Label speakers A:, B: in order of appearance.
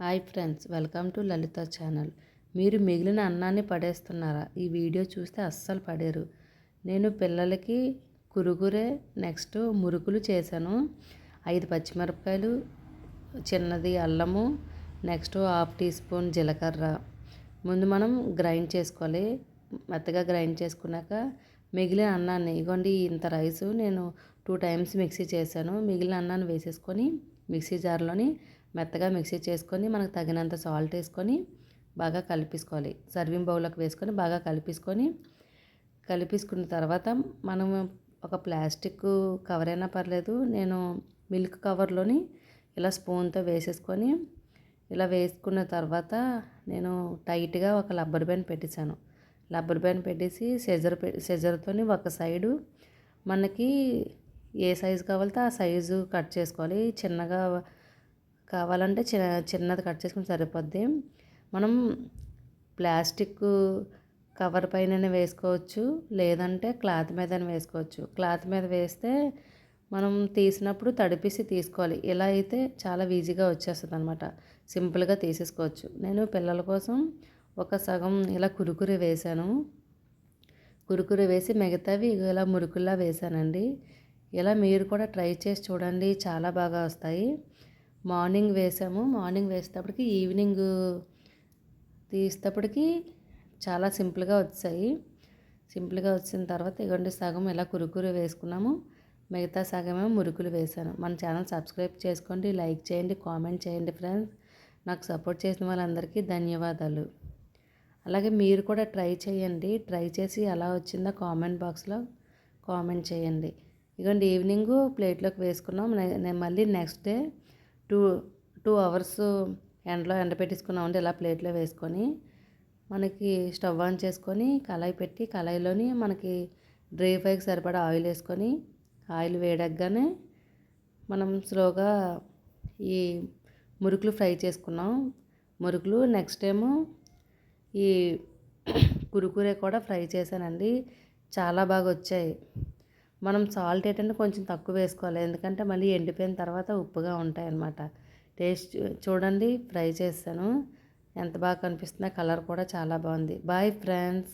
A: Hi friends, welcome to Lalitha channel. మీరు మిగిలిన అన్నాన్ని పడేస్తున్నారా? ఈ వీడియో చూస్తే అస్సలు పడేరు. నేను పిల్లలకి కురుకురే నెక్స్ట్ మురుకులు చేశాను. 5 పచ్చిమిరపకాయలు, చిన్నది అల్లము, నెక్స్ట్ హాఫ్ టీ స్పూన్ జీలకర్ర. ముందు మనం గ్రైండ్ చేసుకోవాలి. మెత్తగా గ్రైండ్ చేసుకున్నాక మిగిలిన అన్నాన్ని ఇగోండి, ఇంత రైసు నేను 2 టైమ్స్ మిక్సీ చేశాను. మిగిలిన అన్నాన్ని వేసేసుకొని మిక్సీ జార్లోని మెత్తగా మిక్సీ చేసుకొని మనకు తగినంత సాల్ట్ వేసుకొని బాగా కలిపేసుకోవాలి. సర్వింగ్ బౌల్లోకి వేసుకొని బాగా కలిపేసుకున్న తర్వాత మనం ఒక ప్లాస్టిక్ కవర్ అయినా పర్లేదు, నేను మిల్క్ కవర్లోని ఇలా స్పూన్తో వేసేసుకొని ఇలా వేసుకున్న తర్వాత నేను టైట్గా ఒక రబ్బర్ బ్యాండ్ పెట్టేశాను. రబ్బర్ బ్యాండ్ పెట్టేసి సెజర్తోని ఒక సైడు మనకి ఏ సైజు కావాలితే ఆ సైజు కట్ చేసుకోవాలి. చిన్నగా కావాలంటే చిన్నది కట్ చేసుకుని సరిపోద్ది. మనం ప్లాస్టిక్ కవర్ పైన వేసుకోవచ్చు, లేదంటే క్లాత్ మీద వేసుకోవచ్చు. క్లాత్ మీద వేస్తే మనం తీసినప్పుడు తడిపేసి తీసుకోవాలి. ఇలా అయితే చాలా ఈజీగా వచ్చేస్తుంది అనమాట. సింపుల్గా తీసేసుకోవచ్చు. నేను పిల్లల కోసం ఒక సగం ఇలా కురుకురే వేశాను. కురుకురే వేసి మిగతావి ఇలా మురుకుల్లా వేశానండి. ఇలా మీరు కూడా ట్రై చేసి చూడండి, చాలా బాగా వస్తాయి. మార్నింగ్ వేసాము. మార్నింగ్ వేసేటప్పటికి ఈవినింగ్ తీసేటప్పటికి చాలా సింపుల్గా వచ్చాయి. సింపుల్గా వచ్చిన తర్వాత ఇగోండి, సగం ఇలా కురుకురు వేసుకున్నాము, మిగతా సగమేమో మురుకులు వేశాను. మన ఛానల్ సబ్స్క్రైబ్ చేసుకోండి, లైక్ చేయండి, కామెంట్ చేయండి ఫ్రెండ్స్. నాకు సపోర్ట్ చేసిన వాళ్ళందరికీ ధన్యవాదాలు. అలాగే మీరు కూడా ట్రై చేయండి. ట్రై చేసి ఎలా వచ్చిందో కామెంట్ బాక్స్లో కామెంట్ చేయండి. ఇగోండి, ఈవినింగ్ ప్లేట్లోకి వేసుకున్నాం. నేను మళ్ళీ నెక్స్ట్ డే 2 అవర్స్ ఎండలో ఎండబెట్టేసుకున్నామండి. ఇలా ప్లేట్లో వేసుకొని మనకి స్టవ్ ఆన్ చేసుకొని కళాయి పెట్టి కళాయిలోని మనకి డ్రై ఫ్రైకి సరిపడా ఆయిల్ వేసుకొని ఆయిల్ వేడెక్కగానే మనం స్లోగా ఈ మురుకులు ఫ్రై చేసుకున్నాం. మురుకులు నెక్స్ట్ ఏమో ఈ కురుకురే కూడా ఫ్రై చేశానండి. చాలా బాగా వచ్చాయి. మనం సాల్ట్ ఏంటంటే కొంచెం తక్కువ వేసుకోవాలి, ఎందుకంటే మళ్ళీ ఎండిపోయిన తర్వాత ఉప్పుగా ఉంటాయి అన్నమాట. టేస్ట్ చూడండి, ఫ్రై చేశాను. ఎంత బాగా కనిపిస్తుందో, కలర్ కూడా చాలా బాగుంది. Boy friends.